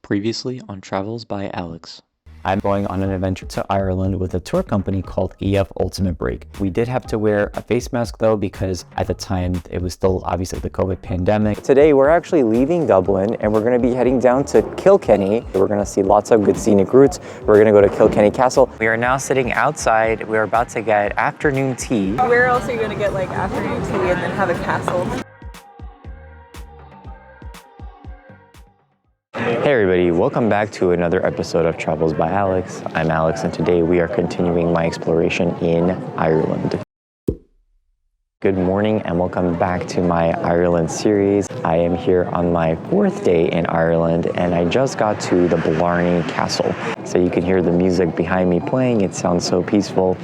Previously on Travels by Alex. I'm going on an adventure to Ireland with a tour company called EF Ultimate Break. We did have to wear a face mask though, because at the time it was still obviously the COVID pandemic. Today we're actually leaving Dublin and we're going to be heading down to Kilkenny. We're going to see lots of good scenic routes. We're going to go to Kilkenny Castle. We are now sitting outside. We're about to get afternoon tea. Where else are you going to get like afternoon tea and then have a castle? Hey everybody, welcome back to another episode of Travels by Alex. I'm Alex and today we are continuing my exploration in Ireland. Good morning and welcome back to my Ireland series. I am here on my 4th day in Ireland and I just got to the Blarney Castle. So you can hear the music behind me playing, it sounds so peaceful.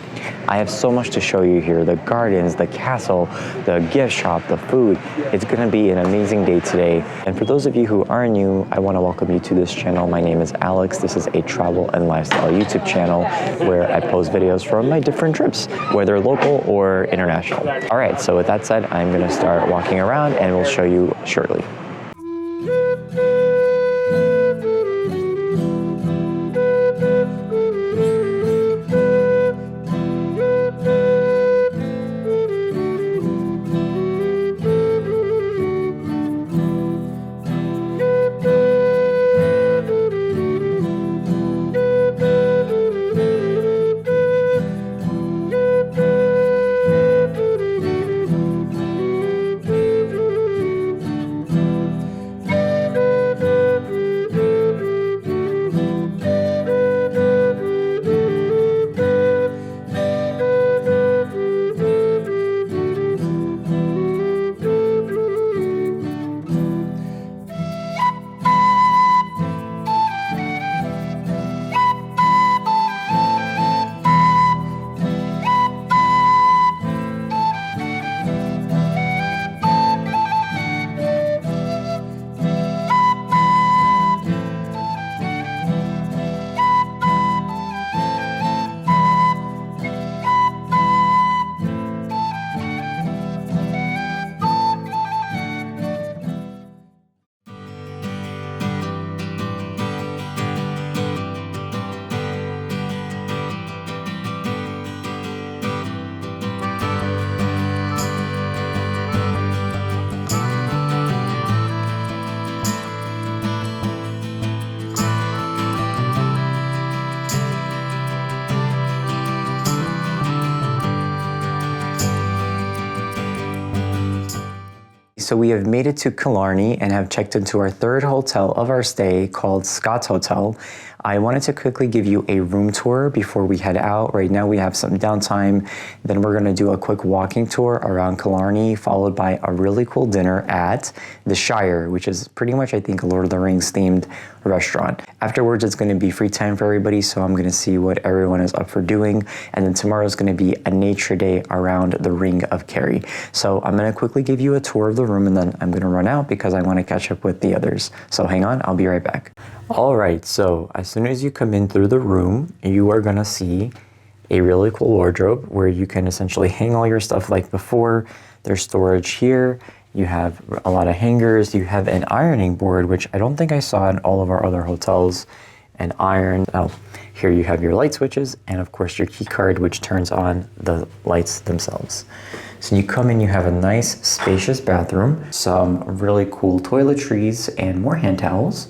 I have so much to show you here, the gardens, the castle, the gift shop, the food. It's gonna be an amazing day today. And for those of you who are new, I wanna welcome you to this channel. My name is Alex. This is a travel and lifestyle YouTube channel where I post videos from my different trips, whether local or international. All right, so with that said, I'm gonna start walking around and we'll show you shortly. So we have made it to Killarney and have checked into our 3rd hotel of our stay called Scott's Hotel. I wanted to quickly give you a room tour before we head out. Right now we have some downtime. Then we're gonna do a quick walking tour around Killarney, followed by a really cool dinner at the Shire, which is pretty much, I think, a Lord of the Rings themed restaurant. Afterwards, it's gonna be free time for everybody, so I'm gonna see what everyone is up for doing. And then tomorrow is gonna be a nature day around the Ring of Kerry. So I'm gonna quickly give you a tour of the room and then I'm gonna run out because I wanna catch up with the others. So hang on, I'll be right back. All right, so as soon as you come in through the room, you are gonna see a really cool wardrobe where you can essentially hang all your stuff like before. There's storage here. You have a lot of hangers. You have an ironing board, which I don't think I saw in all of our other hotels. An iron. Oh, here you have your light switches and of course your key card, which turns on the lights themselves. So you come in, you have a nice spacious bathroom, some really cool toiletries and more hand towels,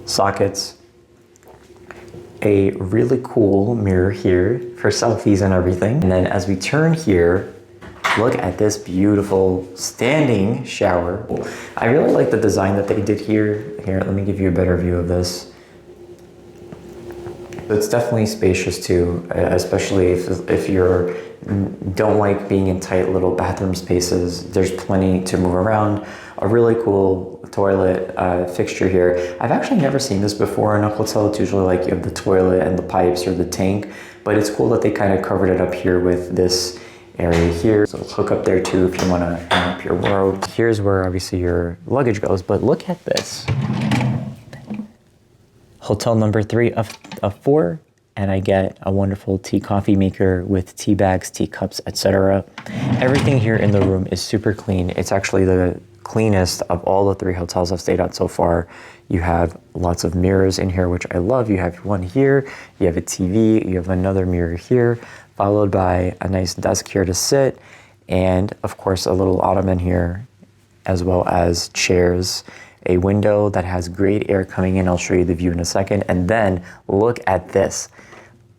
sockets, a really cool mirror here for selfies and everything. And then as we turn here, look at this beautiful standing shower. I really like the design that they did here. Here, let me give you a better view of this. It's definitely spacious too, especially if you don't like being in tight little bathroom spaces. There's plenty to move around. A really cool toilet fixture here. I've actually never seen this before in a hotel. It's usually like you have the toilet and the pipes or the tank, but it's cool that they kind of covered it up here with this area here. So hook up there too if you want to hang up your robe. Here's where obviously your luggage goes, but look at this. Hotel number 3 of 4, and I get a wonderful tea coffee maker with tea bags, teacups, etc. Everything here in the room is super clean. It's actually the cleanest of all the 3 hotels I've stayed at so far. You have lots of mirrors in here, which I love. You have one here, you have a TV, you have another mirror here, followed by a nice desk here to sit, and of course a little ottoman here, as well as chairs, a window that has great air coming in. I'll show you the view in a second. And then look at this.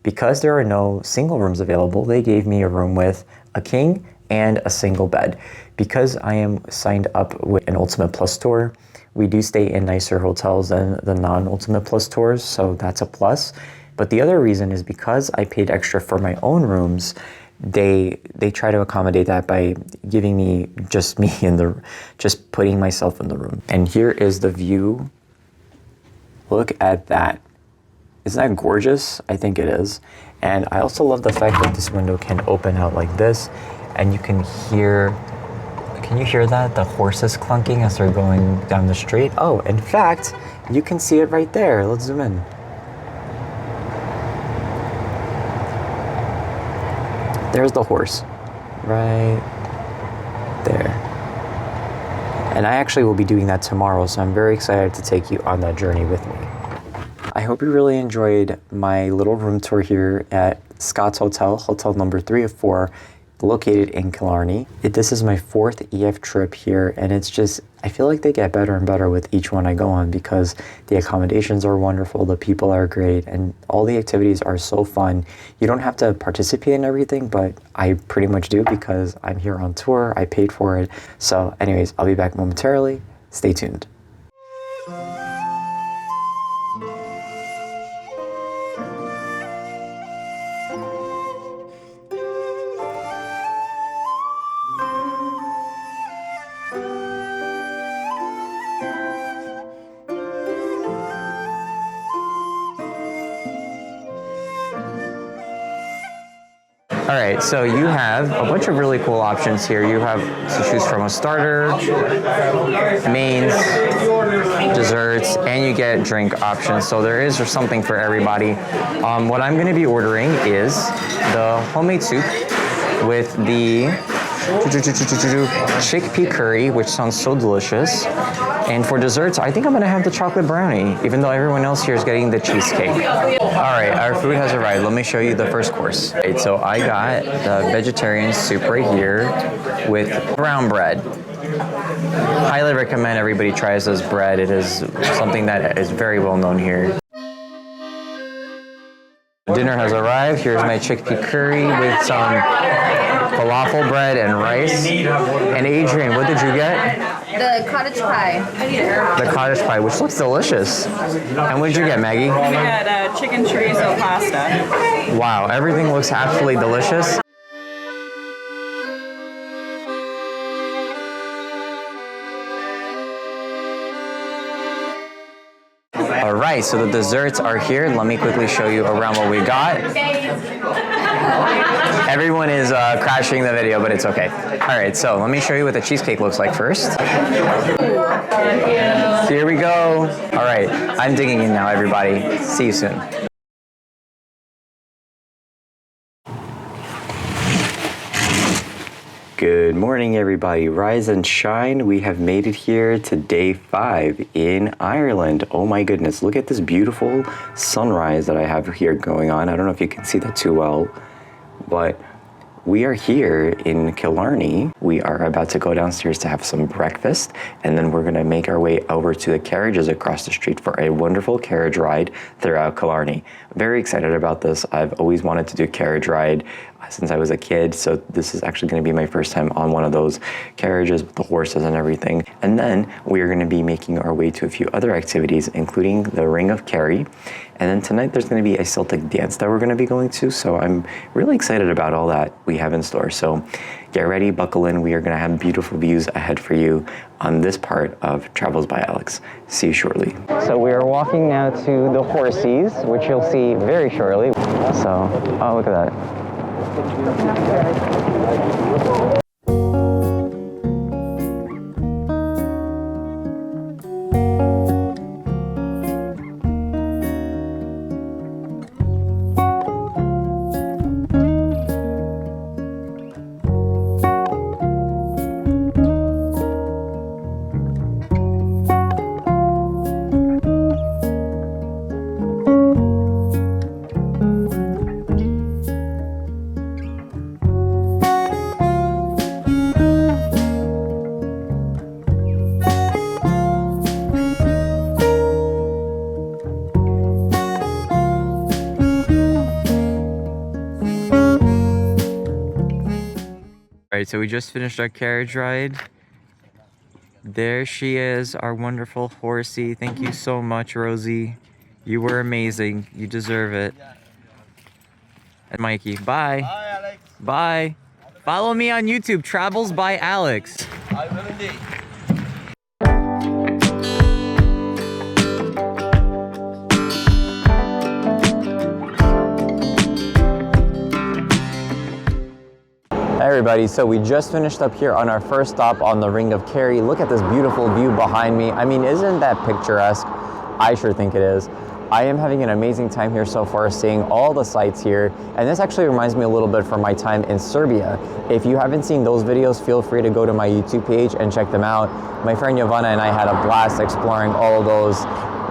Because there are no single rooms available, they gave me a room with a king and a single bed. Because I am signed up with an Ultimate Plus tour, we do stay in nicer hotels than the non-Ultimate Plus tours, so that's a plus. But the other reason is because I paid extra for my own rooms, they try to accommodate that by giving me just putting myself in the room. And here is the view. Look at that. Isn't that gorgeous? I think it is. And I also love the fact that this window can open out like this, and you can you hear that? The horses clunking as they're going down the street? Oh, in fact, you can see it right there. Let's zoom in. There's the horse, right there. And I actually will be doing that tomorrow, so I'm very excited to take you on that journey with me. I hope you really enjoyed my little room tour here at Scott's Hotel, hotel number 3 of 4, located in Killarney. This is my 4th EF trip here, and it's just, I feel like they get better and better with each one I go on because the accommodations are wonderful, the people are great, and all the activities are so fun. You don't have to participate in everything, but I pretty much do because I'm here on tour, I paid for it. So anyways, I'll be back momentarily. Stay tuned. All right, so you have a bunch of really cool options here. You have to choose from a starter, mains, desserts, and you get drink options. So there is something for everybody. What I'm going to be ordering is the homemade soup with the chickpea curry, which sounds so delicious. And for desserts, I think I'm gonna have the chocolate brownie, even though everyone else here is getting the cheesecake. All right, our food has arrived. Let me show you the first course. Right, so I got the vegetarian soup right here with brown bread. Highly recommend everybody tries this bread. It is something that is very well known here. Dinner has arrived. Here's my chickpea curry with some falafel bread and rice. And Adrian, what did you get? The cottage pie. The cottage pie, which looks delicious. And what did you get, Maggie? We had chicken chorizo pasta. Wow, everything looks absolutely delicious. All right, so the desserts are here. Let me quickly show you around what we got. Everyone is crashing the video, but it's okay. All right, so let me show you what the cheesecake looks like first. Here we go. All right, I'm digging in now, everybody. See you soon. Good morning, everybody. Rise and shine. We have made it here to day 5 in Ireland. Oh my goodness, look at this beautiful sunrise that I have here going on. I don't know if you can see that too well, but we are here in Killarney. We are about to go downstairs to have some breakfast, and then we're gonna make our way over to the carriages across the street for a wonderful carriage ride throughout Killarney. Very excited about this. I've always wanted to do carriage ride since I was a kid, so this is actually gonna be my first time on one of those carriages with the horses and everything. And then we are gonna be making our way to a few other activities, including the Ring of Kerry. And then tonight there's gonna be a Celtic dance that we're gonna be going to, so I'm really excited about all that we have in store. So get ready, buckle in. We are gonna have beautiful views ahead for you on this part of Travels by Alex. See you shortly. So we are walking now to the horses, which you'll see very shortly. So, oh, look at that. right, so we just finished our carriage ride. There she is, our wonderful horsey. Thank you so much, Rosie. You were amazing. You deserve it. And Mikey, bye. Hi, Alex. Bye. Follow me on YouTube, Travels by Alex. I will indeed. Hey everybody, so we just finished up here on our first stop on the Ring of Kerry. Look at this beautiful view behind me. I mean, isn't that picturesque? I sure think it is. I am having an amazing time here so far, seeing all the sights here. And this actually reminds me a little bit from my time in Serbia. If you haven't seen those videos, feel free to go to my YouTube page and check them out. My friend Jovana and I had a blast exploring all of those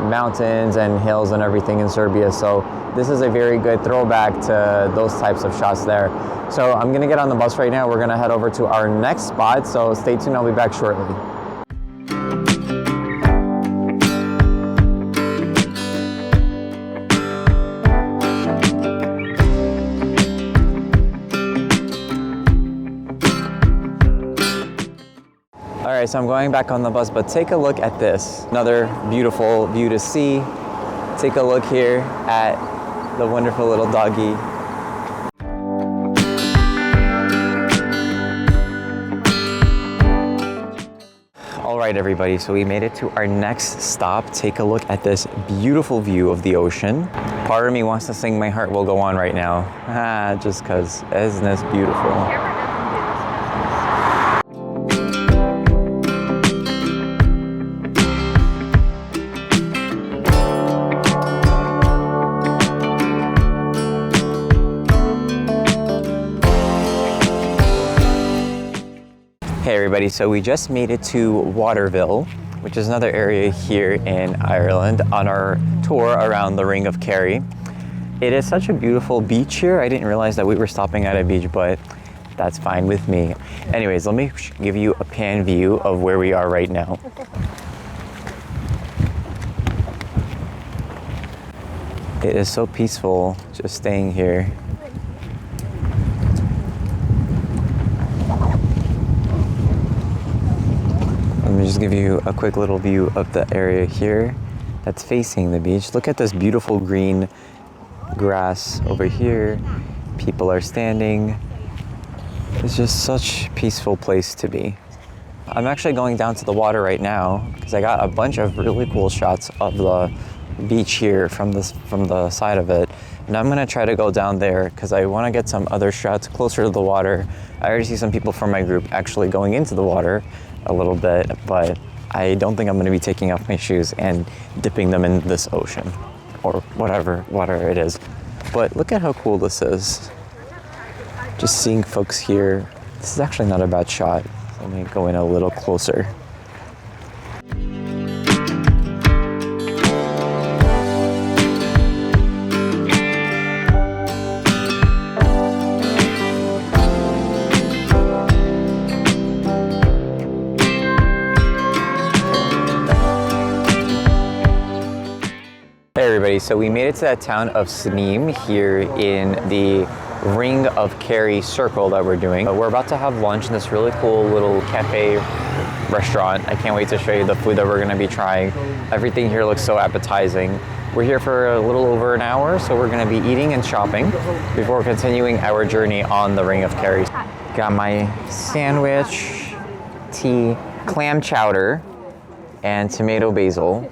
mountains and hills and everything in Serbia. So this is a very good throwback to those types of shots there. So I'm gonna get on the bus right now. We're gonna head over to our next spot. So stay tuned, I'll be back shortly. All right, so I'm going back on the bus, but take a look at this. Another beautiful view to see. Take a look here at the wonderful little doggy. All right, everybody, so we made it to our next stop. Take a look at this beautiful view of the ocean. Part of me wants to sing My Heart Will Go On right now, just because isn't this beautiful? Hey everybody, so we just made it to Waterville, which is another area here in Ireland on our tour around the Ring of Kerry. It is such a beautiful beach here. I didn't realize that we were stopping at a beach, but that's fine with me. Anyways, let me give you a pan view of where we are right now. It is so peaceful just staying here. Let me just give you a quick little view of the area here that's facing the beach. Look at this beautiful green grass over here. People are standing. It's just such a peaceful place to be. I'm actually going down to the water right now because I got a bunch of really cool shots of the beach here from the side of it. And I'm gonna try to go down there because I wanna get some other shots closer to the water. I already see some people from my group actually going into the water a little bit, but I don't think I'm gonna be taking off my shoes and dipping them in this ocean or whatever water it is. But look at how cool this is. Just seeing folks here. This is actually not a bad shot. Let me go in a little closer. Hey everybody, so we made it to that town of Sneem here in the Ring of Kerry circle that we're doing. We're about to have lunch in this really cool little cafe restaurant. I can't wait to show you the food that we're gonna be trying. Everything here looks so appetizing. We're here for a little over an hour, so we're gonna be eating and shopping before continuing our journey on the Ring of Kerry. Got my sandwich, tea, clam chowder, and tomato basil.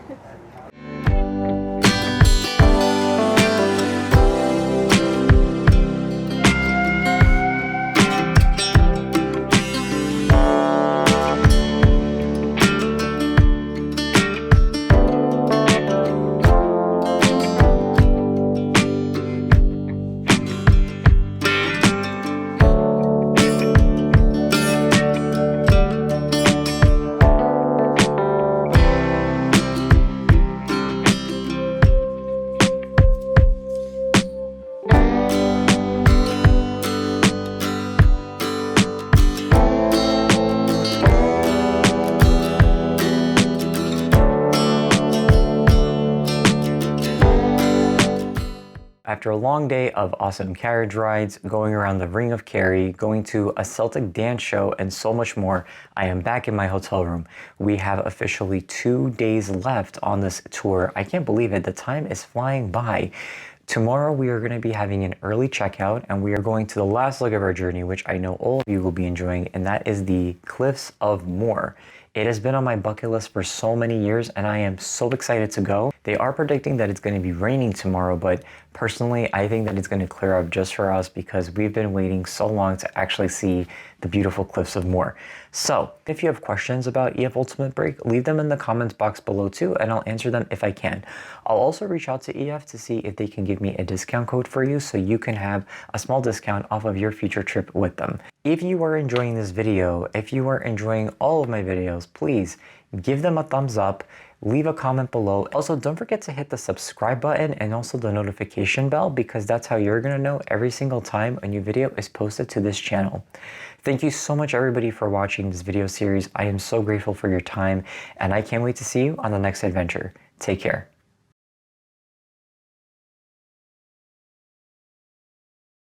After a long day of awesome carriage rides, going around the Ring of Kerry, going to a Celtic dance show, and so much more, I am back in my hotel room. We have officially 2 days left on this tour. I can't believe it. The time is flying by. Tomorrow we are going to be having an early checkout and we are going to the last leg of our journey, which I know all of you will be enjoying, and that is the Cliffs of Moher. It has been on my bucket list for so many years and I am so excited to go. They are predicting that it's going to be raining tomorrow, but personally I think that it's going to clear up just for us because we've been waiting so long to actually see the beautiful Cliffs of Moher. So if you have questions about EF Ultimate Break, leave them in the comments box below too and I'll answer them if I can. I'll also reach out to EF to see if they can give me a discount code for you so you can have a small discount off of your future trip with them. If you are enjoying this video, if you are enjoying all of my videos, please give them a thumbs up, leave a comment below. Also, don't forget to hit the subscribe button and also the notification bell because that's how you're gonna know every single time a new video is posted to this channel. Thank you so much everybody for watching this video series. I am so grateful for your time and I can't wait to see you on the next adventure. Take care.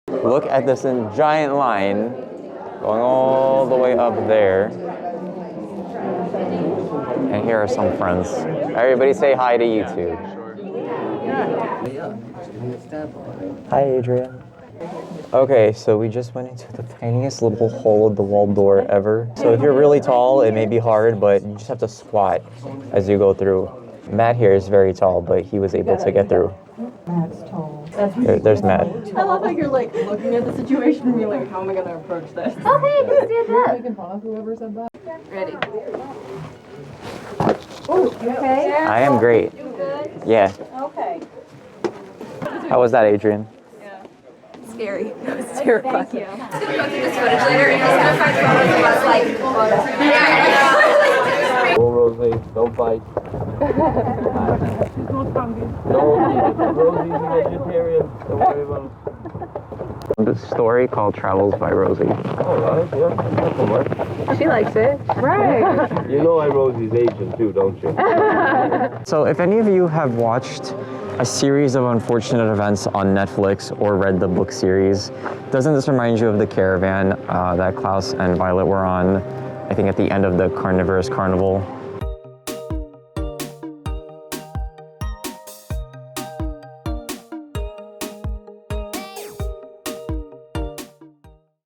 Look at this giant line going all the way up there. And here are some friends. Everybody say hi to YouTube. Hi, Adrian. Okay, so we just went into the tiniest little hole in the wall door ever. So if you're really tall, it may be hard, but you just have to squat as you go through. Matt here is very tall, but he was able to get through. Matt's tall. There's Matt. I love how you're like looking at the situation and you're like, how am I gonna approach this? Okay, just stand up. Making fun of whoever said that. Ready. Oh, okay. I am great. You good? Yeah. Okay. How was that, Adrian? Scary. That was terrifying. This footage later and he's gonna find photos of us like Oh, Rosie, don't bite. No, Rosie's a vegetarian. Don't worry about it. This story called Travels by Rosie. All right, yeah, that can work. She likes it. Right. You know I'm Rosie's agent too, don't you? So if any of you have watched a series of unfortunate events on Netflix or read the book series, doesn't this remind you of the caravan that Klaus and Violet were on, I think at the end of the Carnivorous Carnival?